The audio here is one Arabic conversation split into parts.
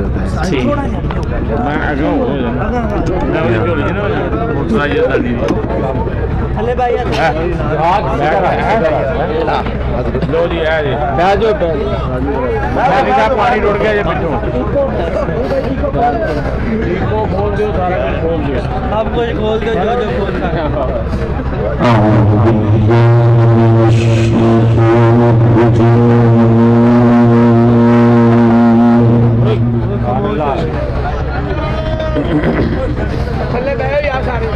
रहता है। ठीक मैं आगे हो जाना मैं वो जो लेना मोटर ये दादी अले भाई लो जी आ जी बैजो पानी का पानी डोड़ गया ये पिछो को खोल दो सारा खोल दो आप कुछ खोल दो जो खोलना थल्ले बैठो यार सारे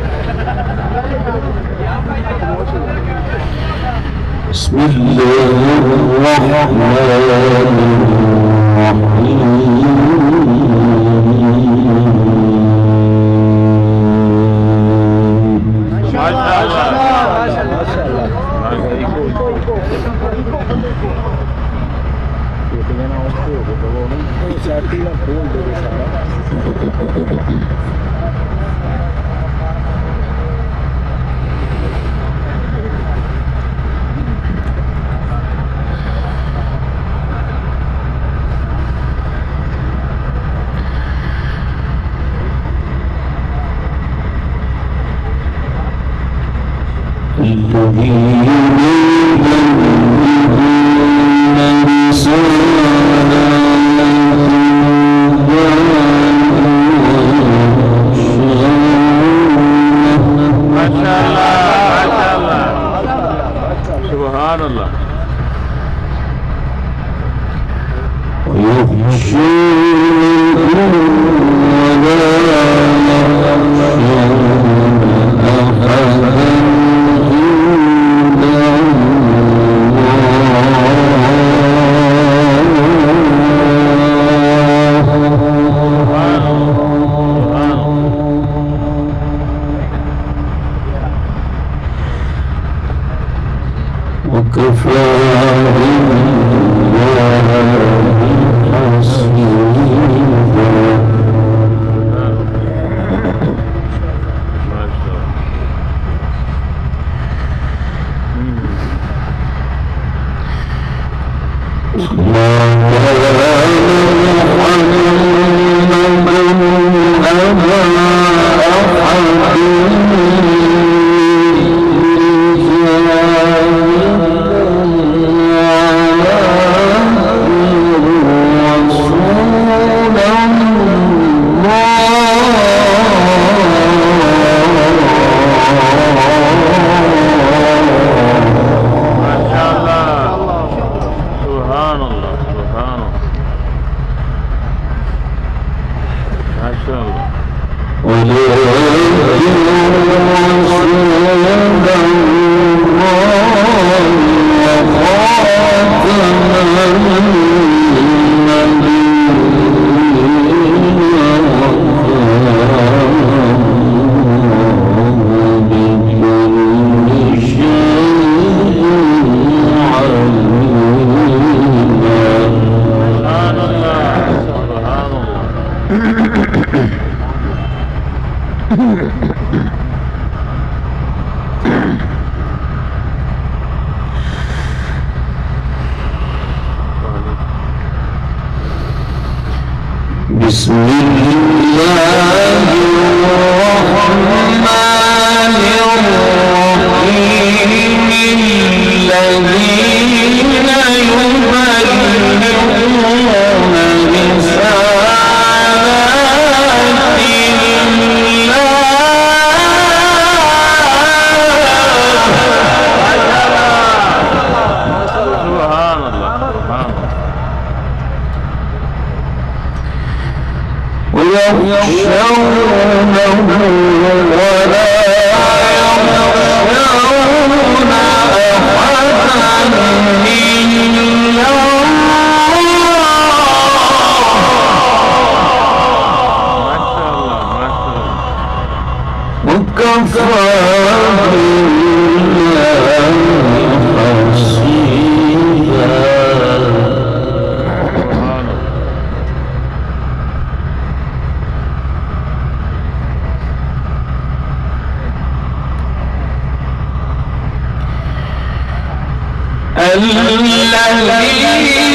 الذين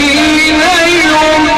يبلغون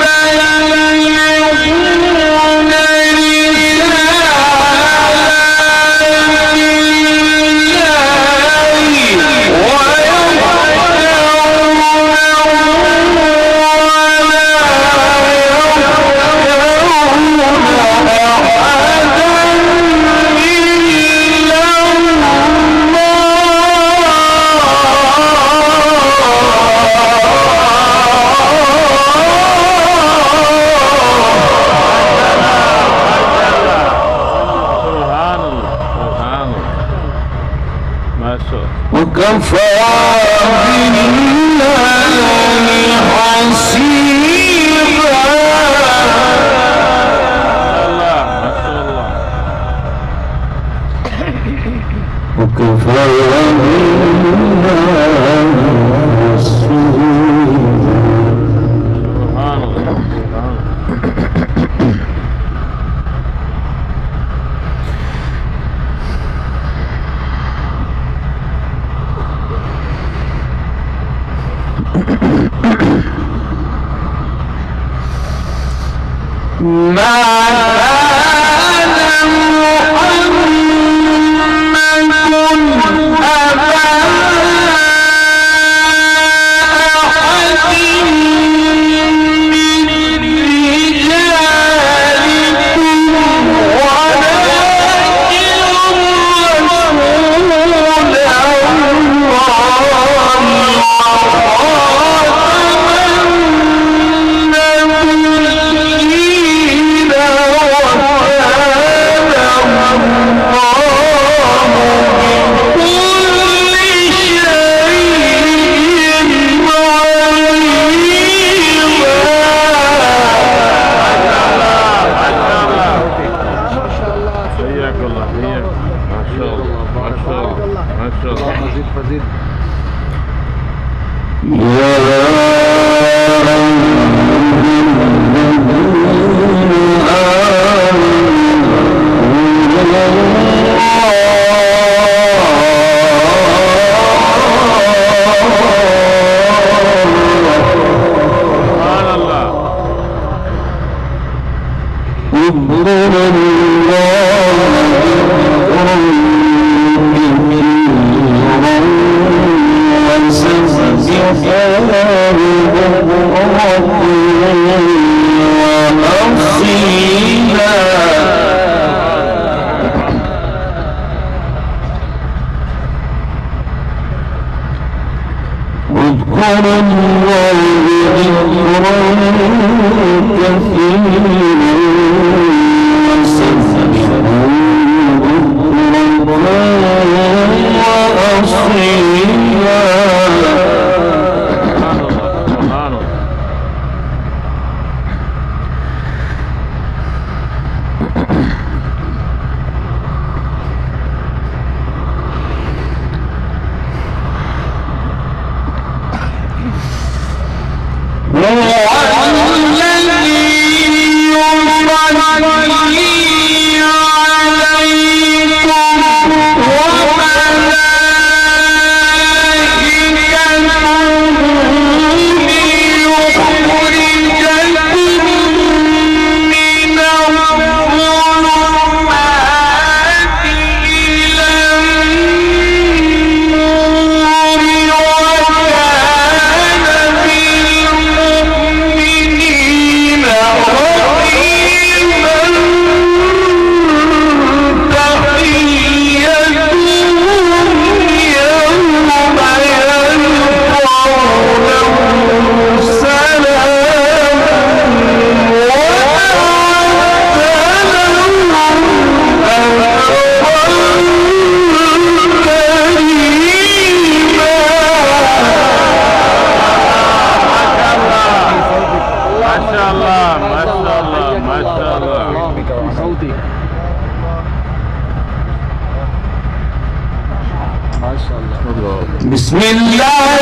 بسم الله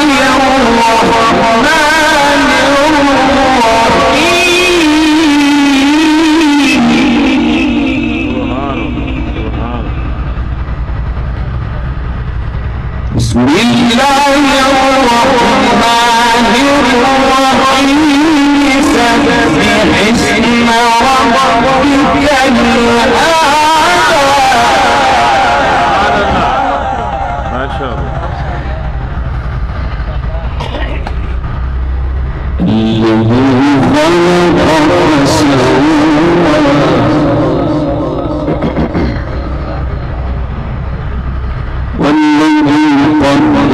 الرحمن الرحيم بسم الله الرحمن الرحيم سبح اسم ربك الأعلى ما شاء الله سبح اسم ربك الأعلى الذي خلق فسوى والذي قدر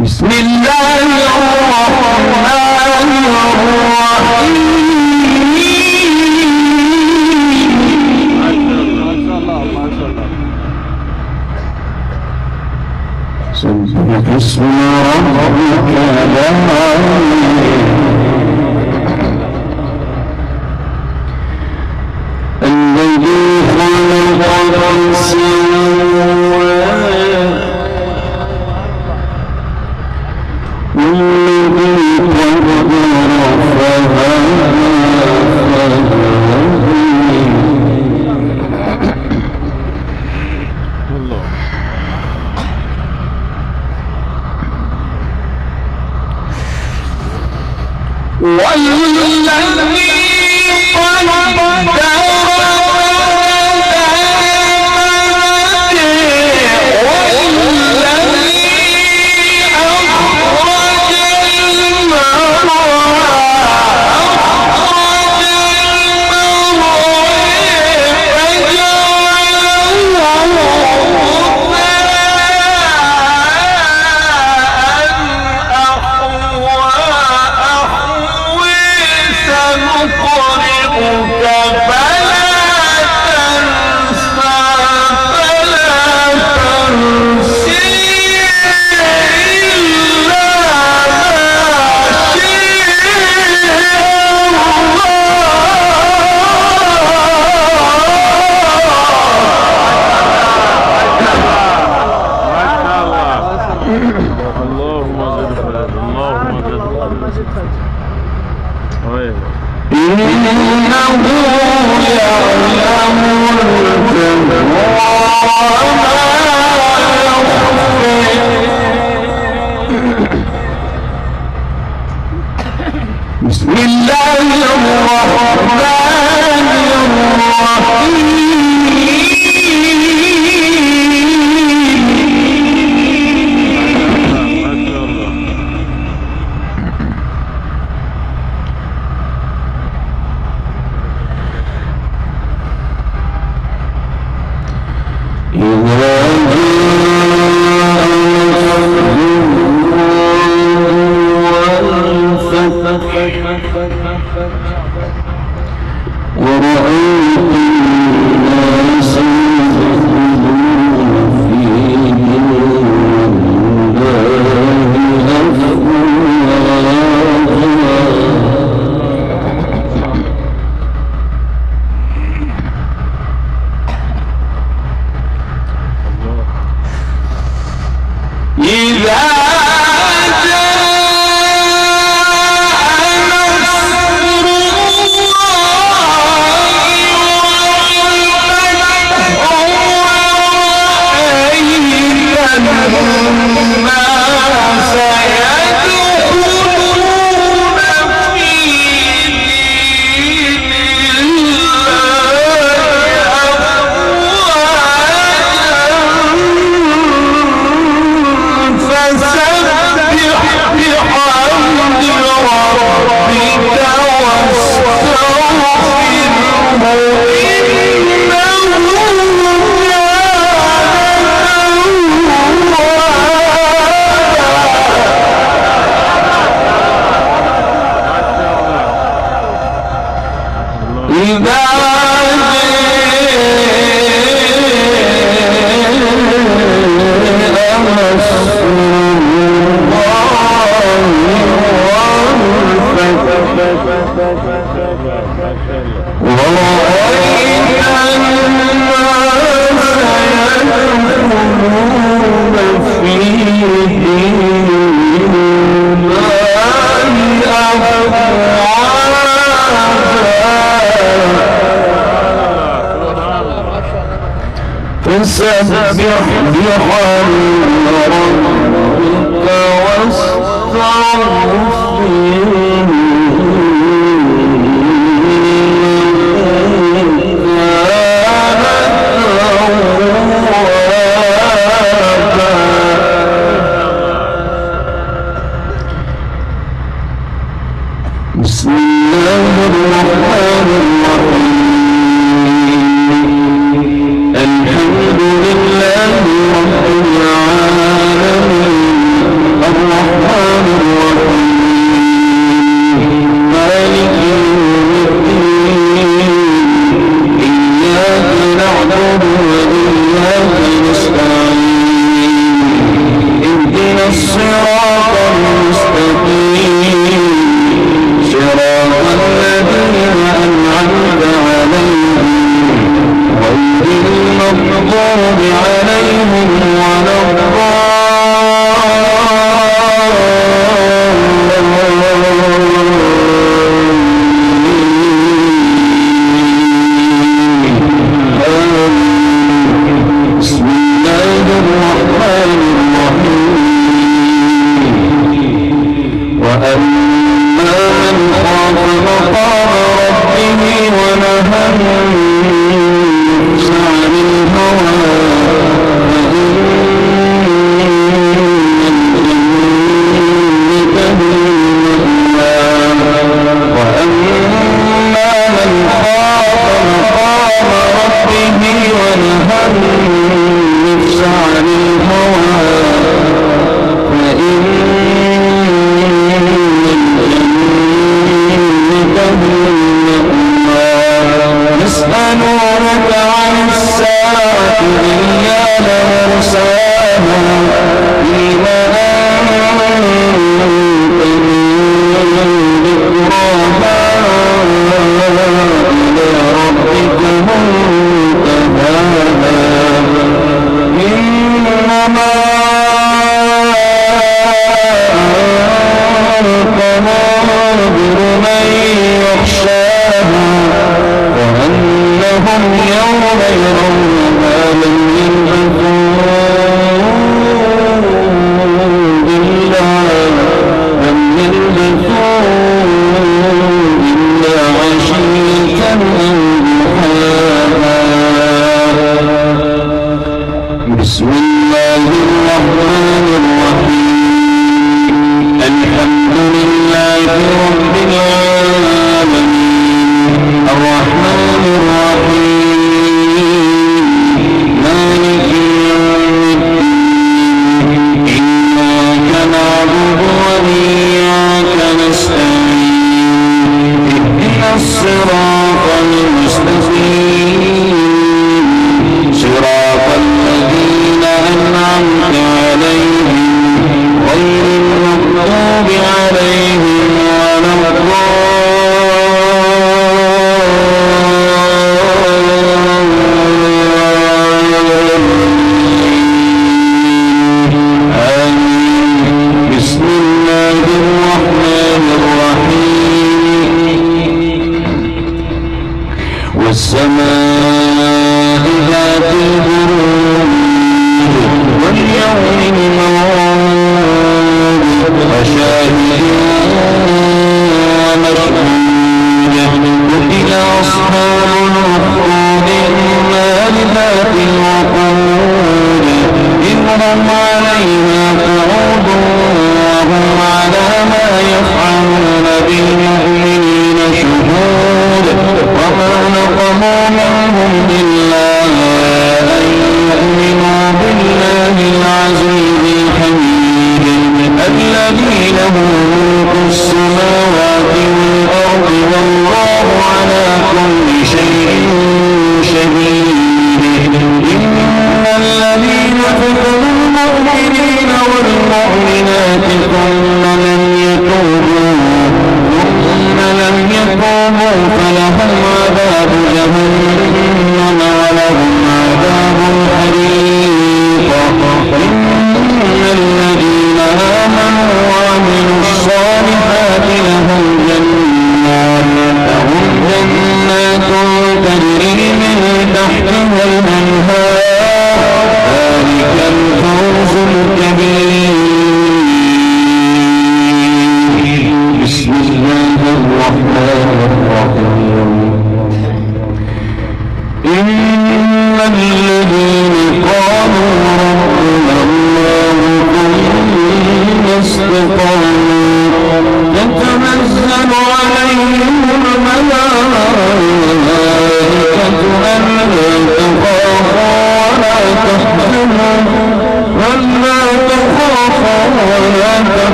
بسم الله الرحمن الرحيم سبح اسم ربك الأعلى الذي خلق السماوات والذي قدر فهدى بسم الله الرحمن فسبح بحمد ربك واستغفره بسم الله الرحمن الرحيم الحمد لله رب العالمين مستقيم صراط الذين أنعمت عليهم غير المغضوب عليهم ولا بسم الله الرحمن الرحيم وأما من خاف مقام ربه ونهى النفس عن الهوى فإن الجنة هي المأوى وأما من خاف مقام ربه ونهى النفس عن الهوى فإن يسألونك عن الساعة أيان مرساها فيما أنت من ذكراها إلى ربك منتهاها إنما أنت منذر من يخشاها وأنهم يوم يرونها لم يلبثوا إلا عشية أو ضحاها بسم الله الرحمن الرحيم الحمد لله رب العالمين الرحمن الرحيم مالك يوم الدين إياك نعبد وإياك نستعين اهدنا الصراط المستقيم صراط الذين أنعمت عليهم غير المغضوب عليهم ولا بسم الله الرحمن الرحيم والسماء ذات البروج واليوم الموعود وشاهد ومشهود قتل أصحاب الأخدود النار ذات الوقود إذ هم عليها قعود وهم على ما يفعلون بالمؤمنين شهود وما نقموا منهم إلا أن يؤمنوا بالله العزيز الحميد الذي له ملك السماوات والأرض والله على كل شيء شهيد إن الذين فتنوا المؤمنين والمؤمنات ثم لم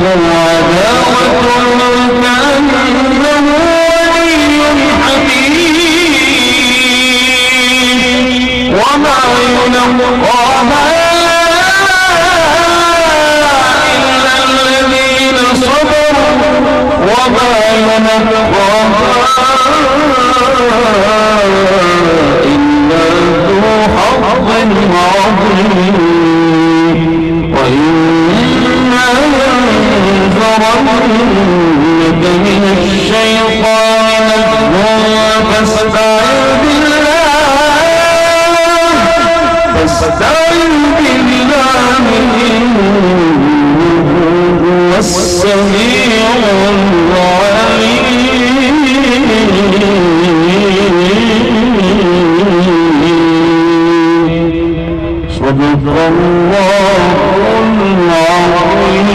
عداوة كأنه ولي حميم وما يلقاها إلا الذين صبروا وما يلقاها إلا ذو حظ عظيم وإما ينزغنك من الشيطان نزغ فاستعذ بالله إنه هو السميع العليم صدق الله العظيم